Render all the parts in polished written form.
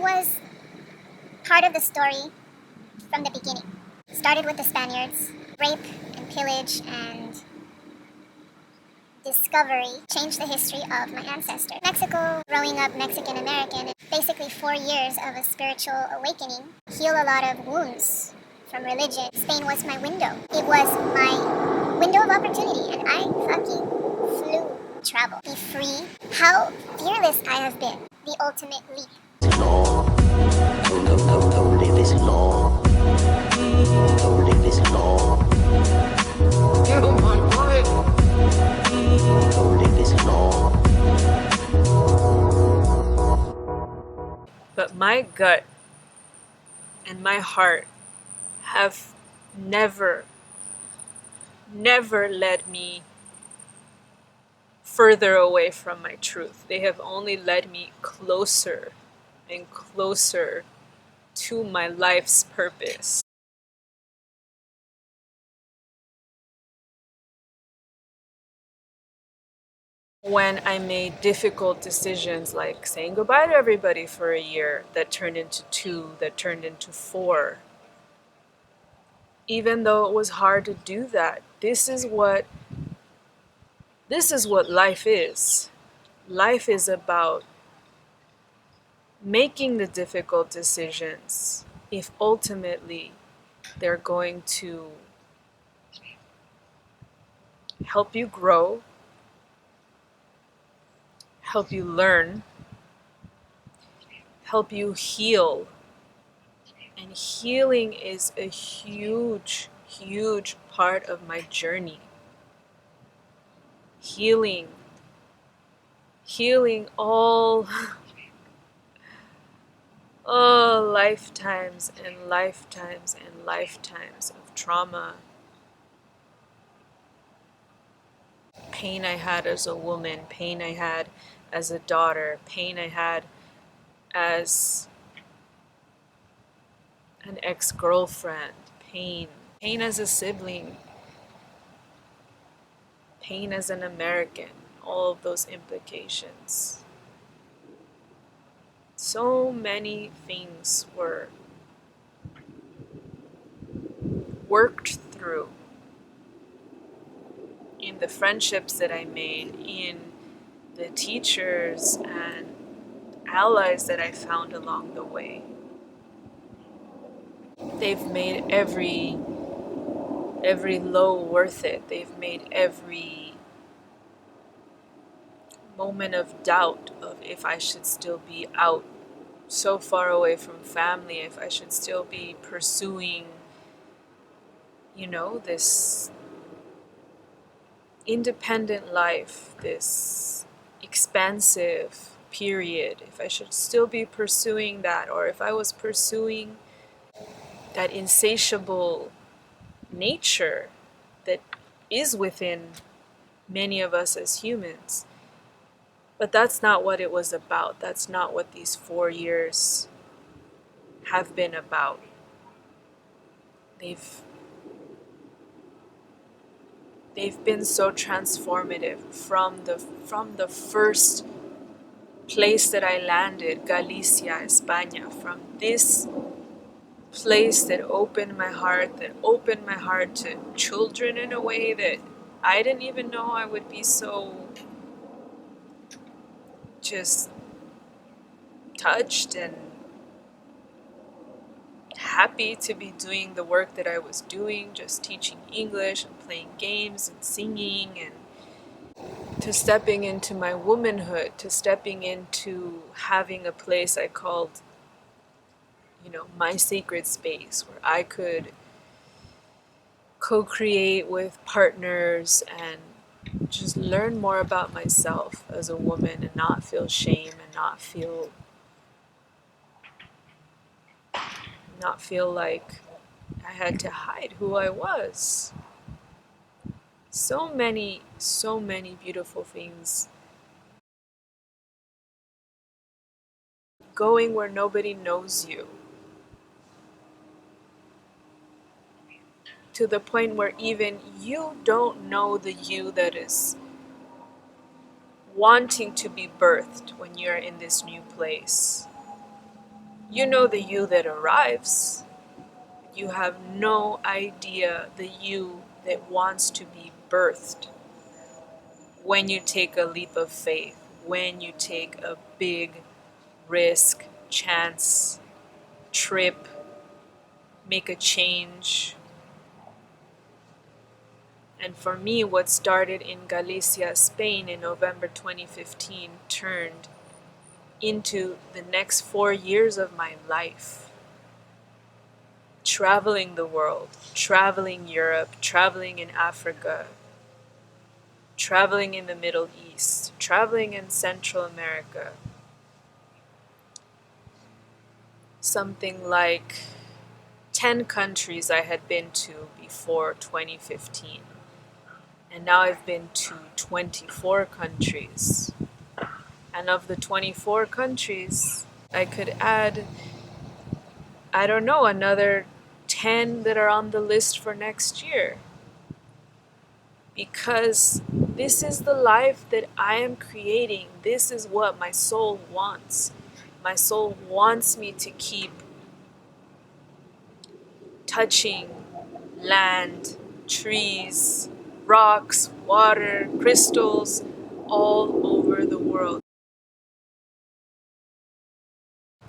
was part of the story from the beginning. It started with the Spaniards. Rape and pillage and discovery changed the history of my ancestor. Mexico, growing up Mexican American, basically 4 years of a spiritual awakening, heal a lot of wounds from religion. Spain was my window. It was my window of opportunity, and I fucking flew. Travel, be free. How fearless I have been. The ultimate leap. Law. To live is law. To live is law. Oh my God. To live is law. But my gut and my heart have never led me further away from my truth. They have only led me closer and closer to my life's purpose. When I made difficult decisions like saying goodbye to everybody for a year that turned into 2, that turned into 4, even though it was hard to do that, this is what life is. Life is about making the difficult decisions if ultimately they're going to help you grow, help you learn, help you heal. And healing is a huge part of my journey. Healing all lifetimes and lifetimes and lifetimes of trauma, pain I had as a woman, pain I had as a daughter, pain I had as an ex-girlfriend, pain as a sibling, pain as an American, all of those implications. So many things were worked through in the friendships that I made, in the teachers and allies that I found along the way. They've made every low worth it. They've made every moment of doubt of if I should still be out so far away from family, if I should still be pursuing, this independent life, this expansive period, if I should still be pursuing that, or if I was pursuing that insatiable nature that is within many of us as humans. But that's not what it was about. That's not what these 4 years have been about. They've been so transformative from the first place that I landed, Galicia, España, from this place that opened my heart to children in a way that I didn't even know I would be so just touched and happy to be doing the work that I was doing, just teaching English and playing games and singing, and to stepping into my womanhood, to stepping into having a place I called, my sacred space, where I could co-create with partners and just learn more about myself as a woman and not feel shame and not feel like I had to hide who I was. So many beautiful things. Going where nobody knows you. To the point where even you don't know the you that is wanting to be birthed when you're in this new place. You know the you that arrives. You have no idea the you that wants to be birthed when you take a leap of faith, when you take a big risk, chance, trip, make a change. And for me, what started in Galicia, Spain in November 2015 turned into the next 4 years of my life. Traveling the world, traveling Europe, traveling in Africa, traveling in the Middle East, traveling in Central America. Something like 10 countries I had been to before 2015. And now I've been to 24 countries. And of the 24 countries, I could add, I don't know, another 10 that are on the list for next year. Because this is the life that I am creating. This is what my soul wants. My soul wants me to keep touching land, trees, rocks, water, crystals, all over the world.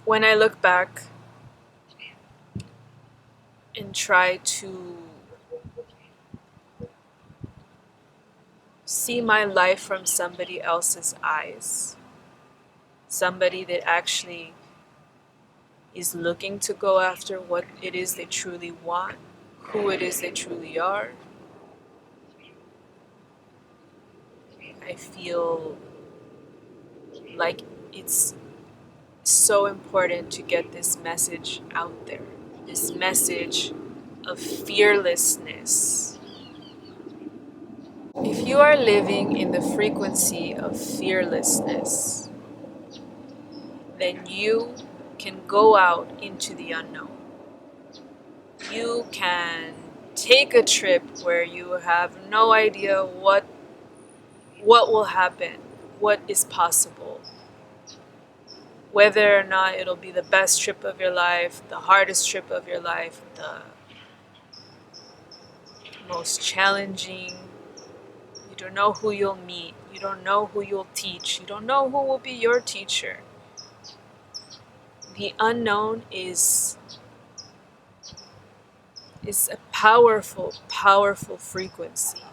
When I look back and try to see my life from somebody else's eyes, somebody that actually is looking to go after what it is they truly want, who it is they truly are, I feel like it's so important to get this message out there, this message of fearlessness. If you are living in the frequency of fearlessness, then you can go out into the unknown. You can take a trip where you have no idea what will happen, what is possible, whether or not it'll be the best trip of your life, the hardest trip of your life, the most challenging. You don't know who you'll meet. You don't know who you'll teach. You don't know who will be your teacher. The unknown is a powerful, powerful frequency.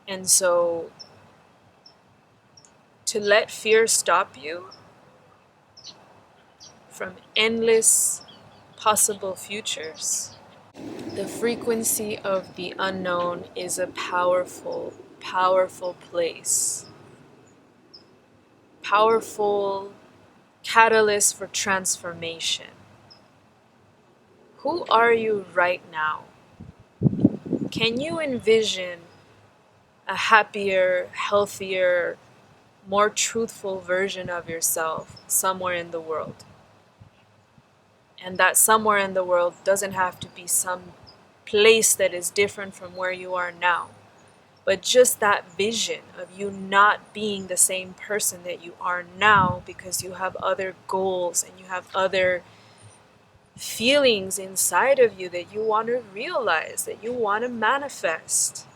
And so to let fear stop you from endless possible futures, the frequency of the unknown is a powerful, powerful place. Powerful catalyst for transformation. Who are you right now? Can you envision a happier, healthier, more truthful version of yourself somewhere in the world? And that somewhere in the world doesn't have to be some place that is different from where you are now, but just that vision of you not being the same person that you are now because you have other goals and you have other feelings inside of you that you want to realize, that you want to manifest.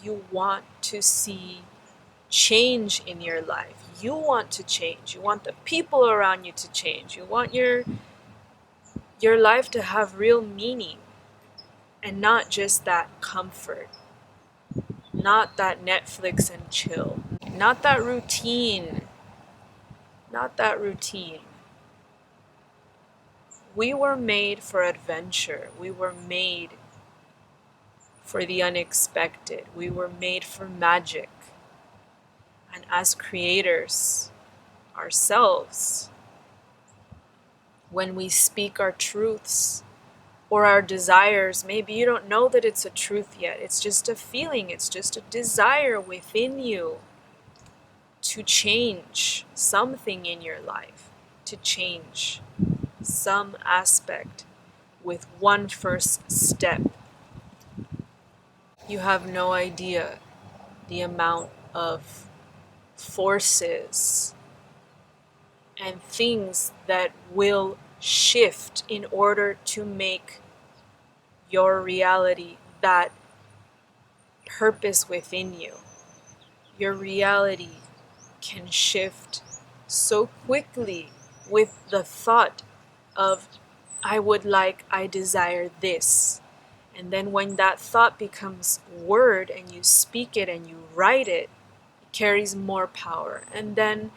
You want to see change in your life. You want to change. You want the people around you to change. You want your life to have real meaning and not just that comfort, not that Netflix and chill, not that routine, not that routine. We were made for adventure. We were made for the unexpected. We were made for magic. And as creators ourselves, when we speak our truths or our desires, maybe you don't know that it's a truth yet. It's just a feeling. It's just a desire within you to change something in your life, to change some aspect with one first step. You have no idea the amount of forces and things that will shift in order to make your reality that purpose within you. Your reality can shift so quickly with the thought of, I desire this. And then when that thought becomes word and you speak it and you write it, it carries more power. And then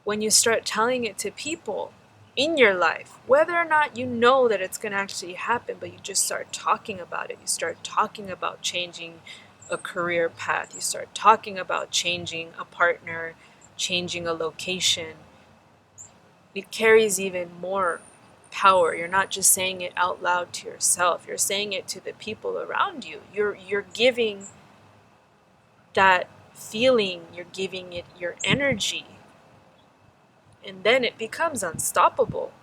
when you start telling it to people in your life, whether or not you know that it's going to actually happen, but you just start talking about it. You start talking about changing a career path. You start talking about changing a partner, changing a location. It carries even more power. You're not just saying it out loud to yourself. You're saying it to the people around you. You're giving that feeling, you're giving it your energy. And then it becomes unstoppable.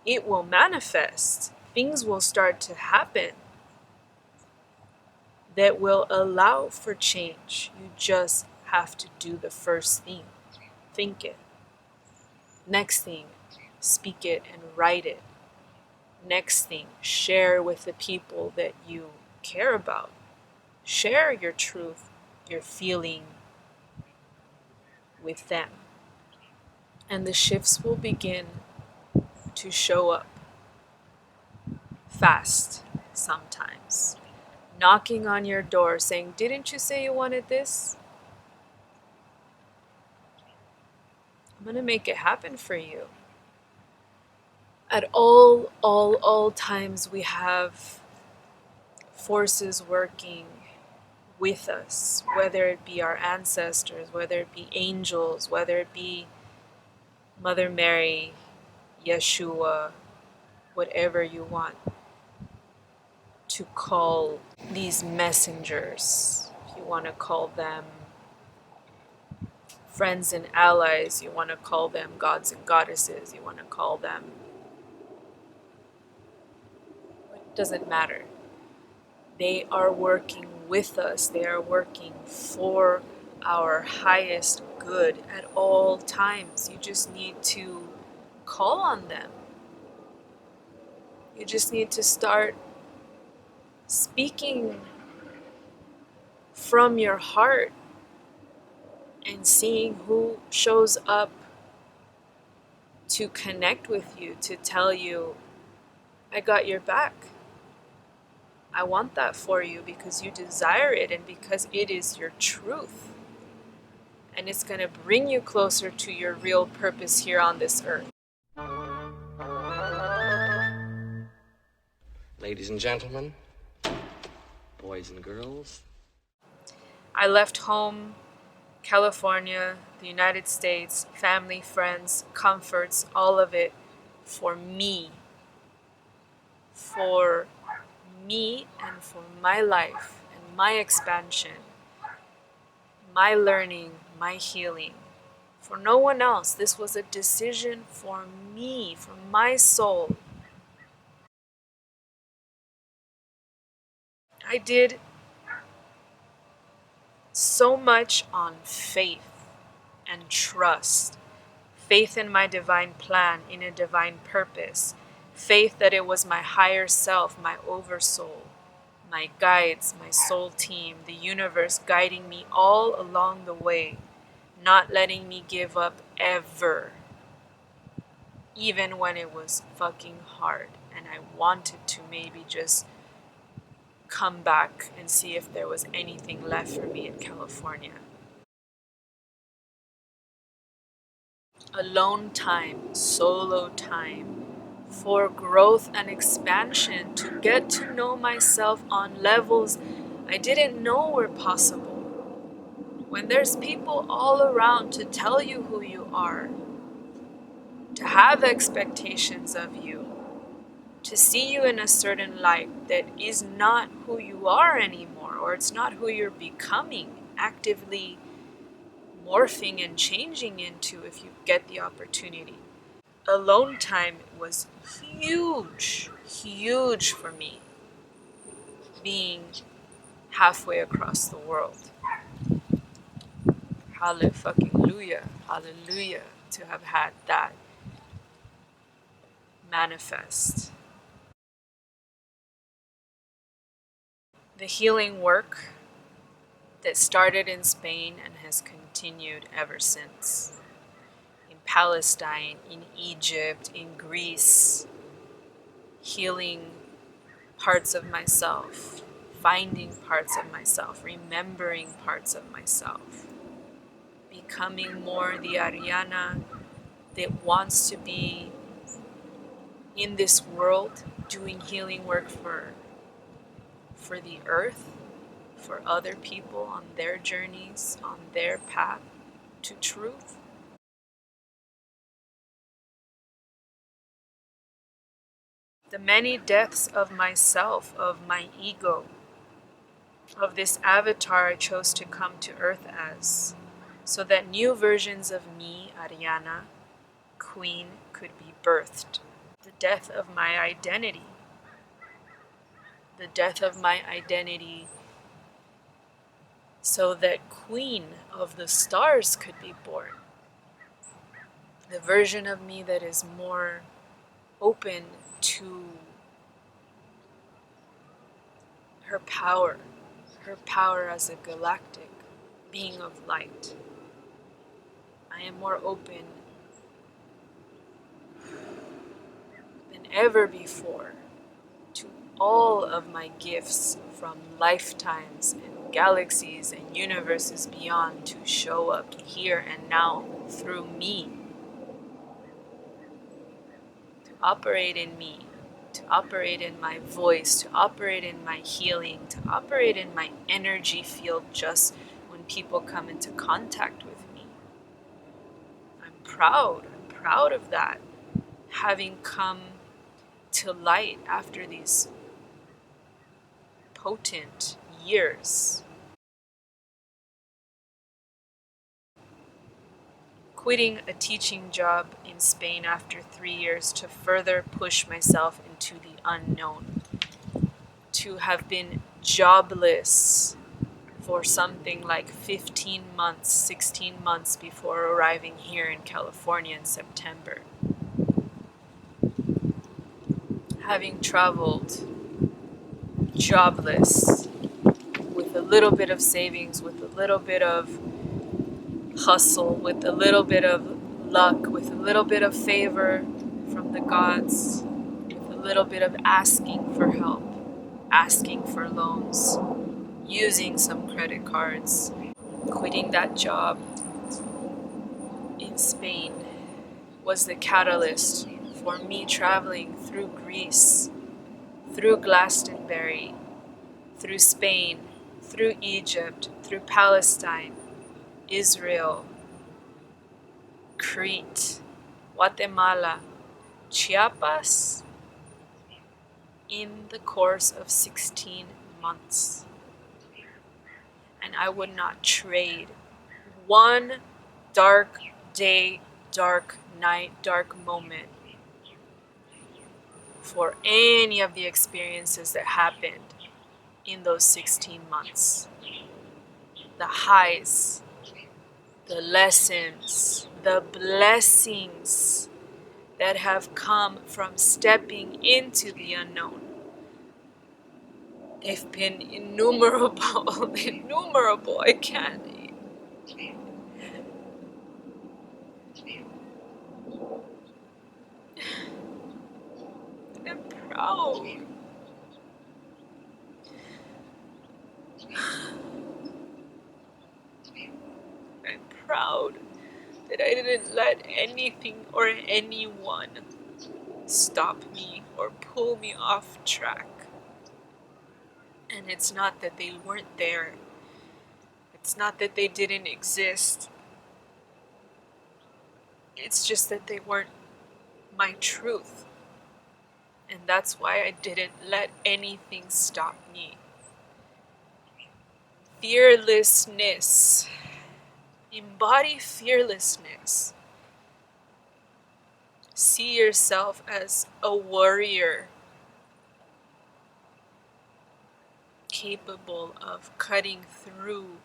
It will manifest. Things will start to happen that will allow for change. You just have to do the first thing. Think it. Next thing, speak it and write it. Next thing, share with the people that you care about. Share your truth, your feeling with them. And the shifts will begin to show up fast sometimes. Knocking on your door saying, "Didn't you say you wanted this? I'm going to make it happen for you." At all times we have forces working with us, whether it be our ancestors, whether it be angels, whether it be Mother Mary, Yeshua, whatever you want to call these messengers. If you want to call them friends and allies, you want to call them gods and goddesses, you want to call them, it doesn't matter. They are working with us. They are working for our highest good at all times. You just need to call on them. You just need to start speaking from your heart and seeing who shows up to connect with you, to tell you, "I got your back. I want that for you because you desire it and because it is your truth. And it's going to bring you closer to your real purpose here on this earth." Ladies and gentlemen, boys and girls. I left home, California, the United States, family, friends, comforts, all of it for me. For me and for my life and my expansion, my learning, my healing. For no one else. This was a decision for me, for my soul. I did so much on faith and trust. Faith in my divine plan, in a divine purpose. Faith that it was my higher self, my oversoul, my guides, my soul team, the universe guiding me all along the way, not letting me give up ever, even when it was fucking hard and I wanted to maybe just come back and see if there was anything left for me in California. Alone time, solo time, for growth and expansion, to get to know myself on levels I didn't know were possible. When there's people all around to tell you who you are, to have expectations of you, to see you in a certain light that is not who you are anymore, or it's not who you're becoming, actively morphing and changing into if you get the opportunity. Alone time was huge for me, being halfway across the world. Hallelujah, hallelujah to have had that manifest. The healing work that started in Spain and has continued ever since. In Palestine, in Egypt, in Greece, healing parts of myself, finding parts of myself, remembering parts of myself, becoming more the Ariana that wants to be in this world doing healing work for the earth, for other people on their journeys, on their path to truth. The many deaths of myself, of my ego, of this avatar I chose to come to earth as, so that new versions of me, Ariana, Queen, could be birthed. The death of my identity. The death of my identity so that Queen of the stars could be born. The version of me that is more open to her power as a galactic being of light. I am more open than ever before to all of my gifts from lifetimes and galaxies and universes beyond to show up here and now through me, to operate in me, to operate in my voice, to operate in my healing, to operate in my energy field just when people come into contact with me. I'm proud of that, having come to light after these potent years. Quitting a teaching job in Spain after 3 years to further push myself into the unknown. To have been jobless for something like 15 months, 16 months before arriving here in California in September. Having traveled jobless with a little bit of savings, with a little bit of hustle, with a little bit of luck, with a little bit of favor from the gods, with a little bit of asking for help, asking for loans, using some credit cards. Quitting that job in Spain was the catalyst for me traveling through Greece, through Glastonbury, through Spain, through Egypt, through Palestine, Israel, Crete, Guatemala, Chiapas, in the course of 16 months. And I would not trade one dark day, dark night, dark moment for any of the experiences that happened in those 16 months. The highs, the lessons, the blessings that have come from stepping into the unknown. They've been innumerable, innumerable. I can't. I'm proud. I'm proud that I didn't let anything or anyone stop me or pull me off track. And it's not that they weren't there. It's not that they didn't exist. It's just that they weren't my truth. And that's why I didn't let anything stop me. Fearlessness. Embody fearlessness. See yourself as a warrior, capable of cutting through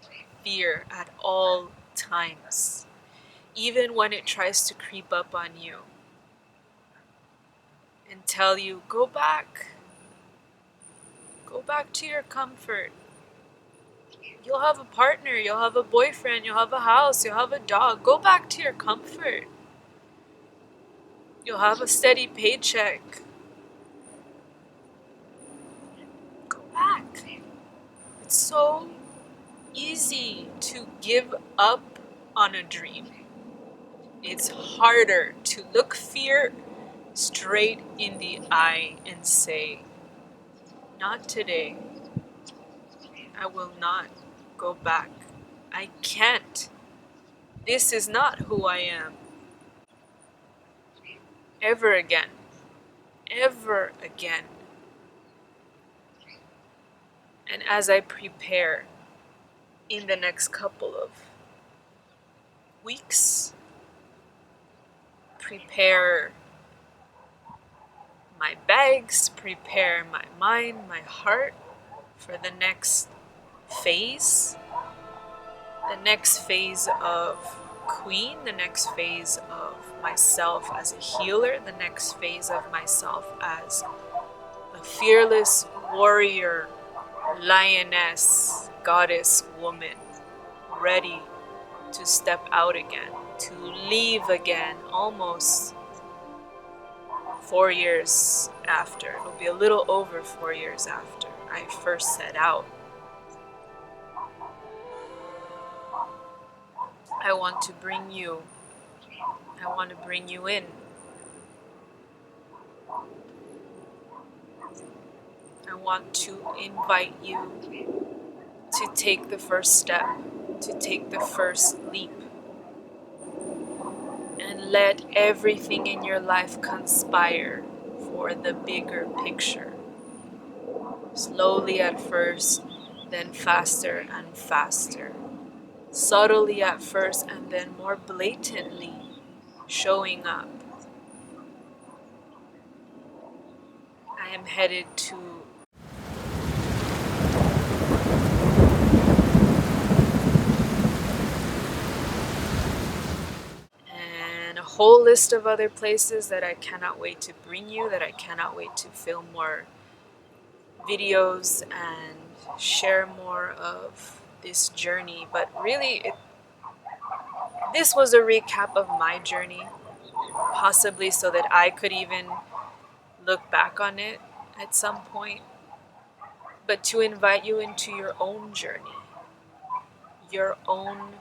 fear at all times. even when it tries to creep up on you and tell you, go back to your comfort. You'll have a partner, you'll have a boyfriend, you'll have a house, you'll have a dog. Go back to your comfort. You'll have a steady paycheck. Go back. It's so easy to give up on a dream. It's harder to look fear straight in the eye and say, not today. I will not go back. I can't. This is not who I am. Ever again. Ever again. And as I prepare in the next couple of weeks, prepare my bags, prepare my mind, my heart for the next phase. The next phase of Queen, the next phase of myself as a healer, the next phase of myself as a fearless warrior, lioness, goddess, woman, ready to step out again, to leave again, almost 4 years after. It'll be a little over 4 years after I first set out. I want to bring you in. I want to invite you to take the first step, to take the first leap, and let everything in your life conspire for the bigger picture. Slowly at first, then faster and faster. Subtly at first, and then more blatantly showing up. I am headed to and a whole list of other places that I cannot wait to bring you, that I cannot wait to film more videos and share more of this journey. But really, this was a recap of my journey, possibly so that I could even look back on it at some point, but to invite you into your own journey, your own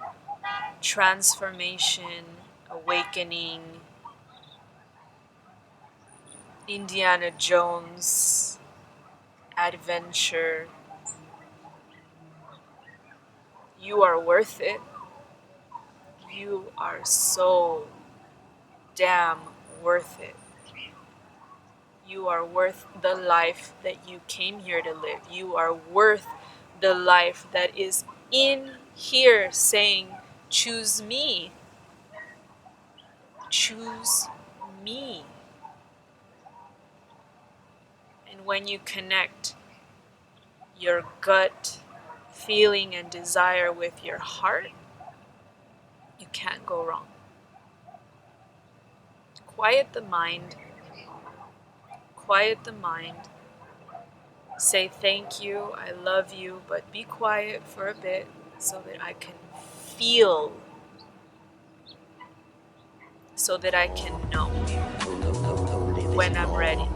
transformation, awakening, Indiana Jones adventure. You are worth it. You are so damn worth it. You are worth the life that you came here to live. You are worth the life that is in here saying, choose me. Choose me. And when you connect your gut feeling and desire with your heart, you can't go wrong. Quiet the mind. Quiet the mind. Say thank you, I love you, but be quiet for a bit so that I can feel, so that I can know when I'm ready.